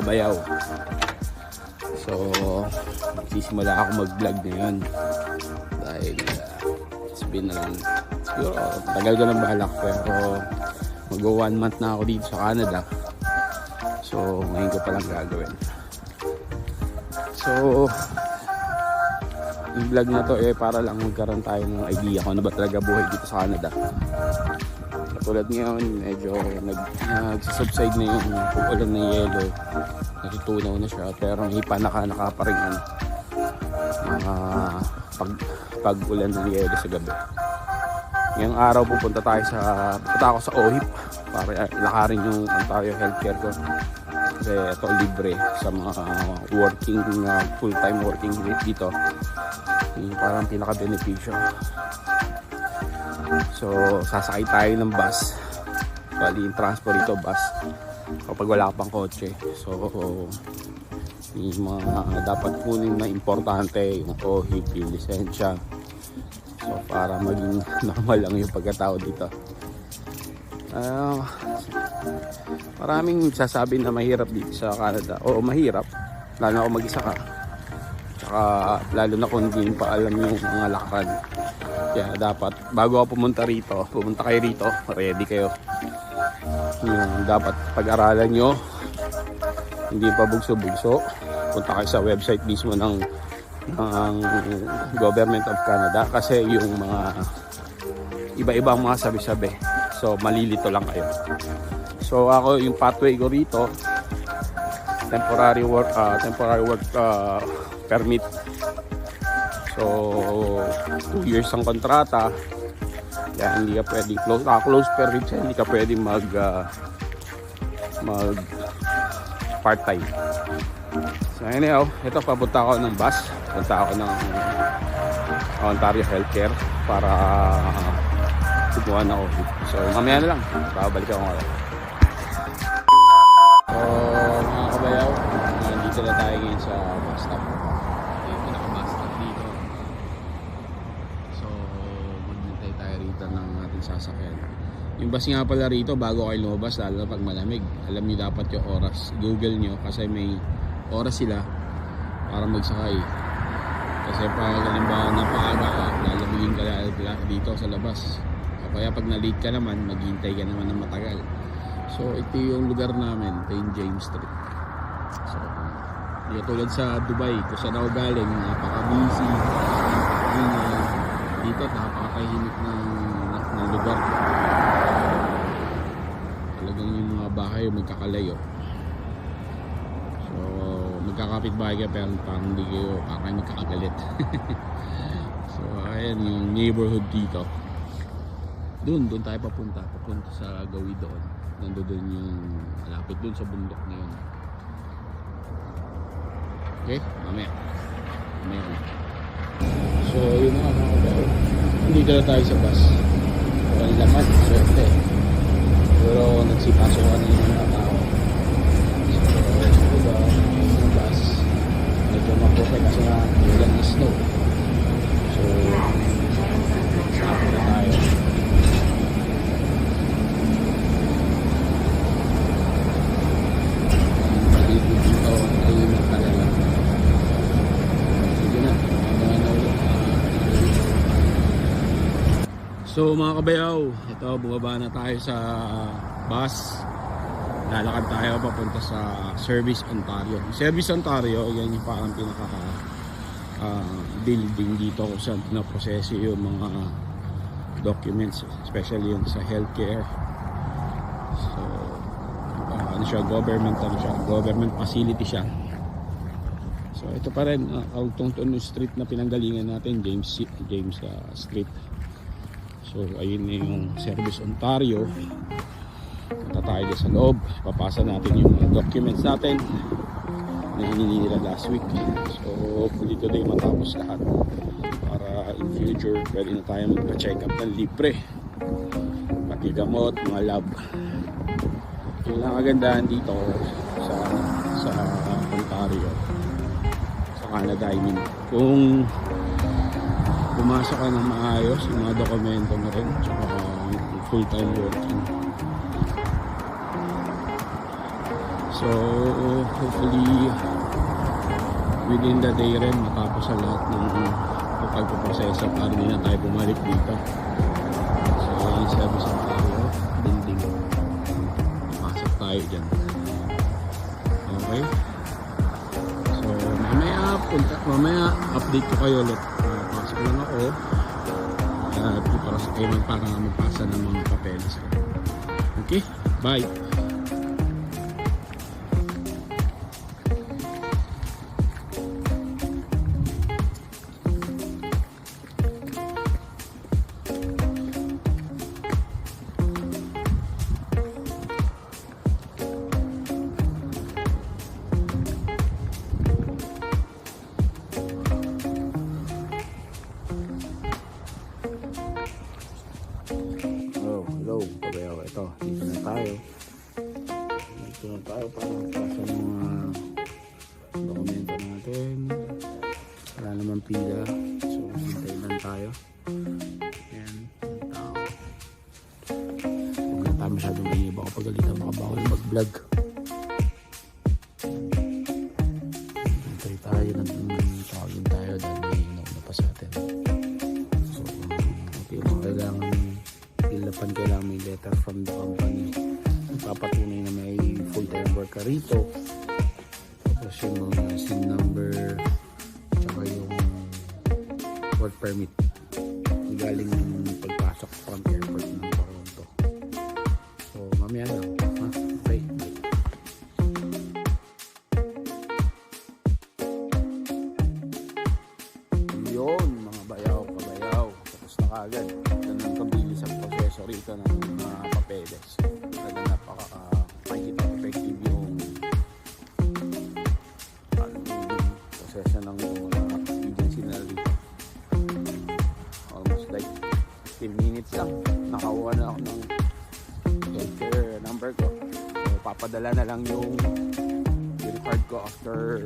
kabayaw. So, magsisimula ako mag-vlog ngayon. Dahil, it's been siguro, tagal ko ng balak. Pero, mag-1 month na ako dito sa Canada. So, ngayon ko palang gagawin. So, yung vlog na to para lang magkaroon tayo ng idea kung ano ba talaga buhay dito sa Canada. Katulad ngayon, medyo nagsasubside na yung pag-ulan ng yelo. Natutunaw na siya, pero may panaka pa rin mga pag-ulan ng yelo sa gabi. Ngayong araw pupunta ako sa OHIP para ilakarin yung Ontario healthcare ko. Kasi ito libre sa mga working, full-time working dito. Yung parang pinaka-beneficyo. So, sasakay tayo ng bus. Bali, yung transport dito, bus. Kapag wala ka pang kotse. So, yung mga dapat kunin na importante, yung OHIP, yung lisensya. So, para maging normal lang yung pagkatao dito. Maraming sasabi na mahirap dito sa Canada. Oo, mahirap. Lalo ako mag-isa ka. Tsaka, lalo na kung hindi pa alam yung mga lakad. Kaya dapat, bago ako pumunta kayo rito, ready kayo. Yung dapat pag-aralan nyo, hindi pa bugso-bugso. Punta kayo sa website mismo ng Government of Canada. Kasi yung mga iba-ibang mga sabi-sabi. So, malilito lang kayo. So, ako yung pathway ko rito, temporary work permit. So, 2 years ang kontrata. Kaya hindi ka pwedeng close permit, hindi ka pwedeng mag part-time. So, anyhow, ito papunta ako ng bus. Punta ako ng Ontario Healthcare para kumuha na ako. So, mamaya na lang. Babalik ako ngayon. So, mga kabayaw, nandito na tayo ngayon sa bus stop. Yung pinaka-bus stop dito. So, maghintay tayo rito ng ating sasakyan. Yung bus nga pala rito, bago kayo lumabas, lalo na pag malamig, alam niyo dapat yung oras. Google nyo kasi may oras sila para magsakay. Kasi pag halimbawa napaaga ka, lalamigin ka dito sa labas. Kaya pag na-late ka naman, maghintay ka naman ng matagal. So, ito yung lugar namin, ito yung James Street. So, hindi tulad sa Dubai, kung saan ako galing, napaka-busy. Dito, napaka-tahimik ng lugar. Talagang yung mga bahay magkakalayo. So, magkakapit-bahay ka pero parang hindi kayo magkakagalit. So, ayan yung neighborhood dito. Doon tayo papunta sa Gawid doon. Nandoon yung malapit doon sa bundok na yun. Okay, mamaya na. So yun na mga kabayo, dito na tayo sa bus. Walang laman, swerte. Pero nagsipasok na yung mga tao. So diba, yung bus medyo mapupe kasi nga ulan na snow. So sako na tayo. So mga kabayaw, ito bumaba na tayo sa bus. Lalakad tayo papunta sa Service Ontario. Service Ontario, yan yung parang pinaka building dito kung saan pinaproseso yung mga documents, especially yung sa healthcare. So government facility siya. So ito pa rin Tungton Street na pinanggalingan natin, James Street. So ayun na yung Service Ontario. Punta tayo sa loob, papasa natin yung documents natin na hiningi nila last week. So hopefully today matapos lahat para in future pwede na tayo mag-check up ng libre, pati gamot, mga lab. Yung lang kagandahan dito sa Ontario, sa Canada, I mean, kung pumasok ka ng maayos, yung mga dokumento mo rin, tsaka full-time working, So hopefully within the day rin matapos sa lahat ng pagpaproseso para hindi na tayo bumalik dito. So yung service ang tayo, dinding. Pasok tayo dyan. Okay. So mamaya update ko kayo ulit. Pasok lang ako. At iparas kayo para magpasa ng mga papeles. Okay, bye. Hello, kabayaw. Ito, dito na tayo. Dito na tayo para magpasa ng mga dokumento natin. Wala naman pila. So, hintayin lang tayo. Ayan, ang tao. Huwag na tayo masyadong maingay. Baka pagalitan, baka bawal mag-vlog. Hintay tayo, tawagin tayo dahil may nauna pa sa atin. So, ito yung mga kailangan may letter from the company papatunay na may full-time worker rito, tapos yung mga SIM number tsaka yung work permit galing pagpasok from airport ng Toronto. So mamaya lang ha? Okay, yun mga bayaw kabayaw, tapos na kagad. Yan ang kabilis ang proseso rito ng mga papeles. Talaga makikita effective yung proseso ng mga agency na rito. Almost like 15 minutes lang nakakuha na ako ng healthcare number ko. So papadala na lang yung card ko after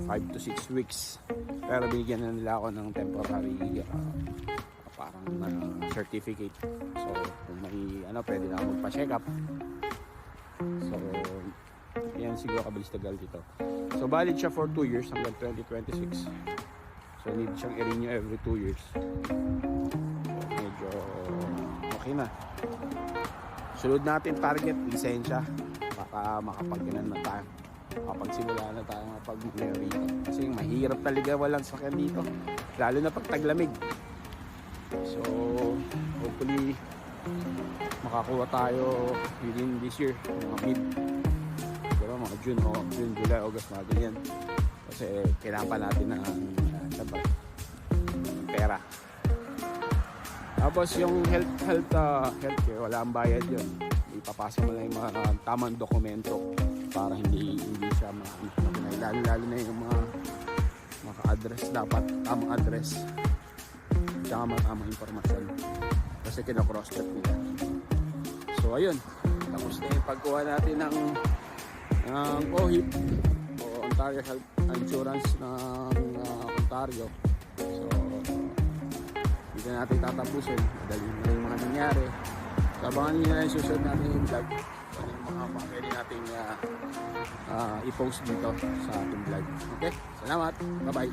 5 to 6 weeks. Pero binigyan na nila ako ng temporary parang certificate. So kung may pwede na ako magpa-check up. So yan siguro kabilis tagal dito. So valid siya for 2 years hanggang 2026. So need siyang i-renew every 2 years. So medyo okay na. Sunod natin target, lisensya. Baka makapag-inan na tayo. Makapagsimula na tayo makapag-mayor rito. Kasi mahirap talaga walang sakyan dito. Lalo na pag taglamig. So hopefully makakuha tayo within this year, mga mid, diba, mga June, July, August, mga ganyan. Kasi kailangan pa natin ng pera. Tapos yung healthcare, wala ang bayad yun. Ipapasa mo lang yung mga tamang dokumento para hindi siya lalo na yung mga address, dapat tamang address tsaka tamang informasyon kasi kina-cross check nila. So ayun, tapos na yung pagkuha natin ng OHIP o Ontario Health Insurance ng Ontario. So dito natin tatapusin, madali na yung mga nangyari. So abangan nyo na yung susunod natin yung vlog, ano yung mga pwede natin i-post dito sa ating vlog. Okay, salamat, bye bye.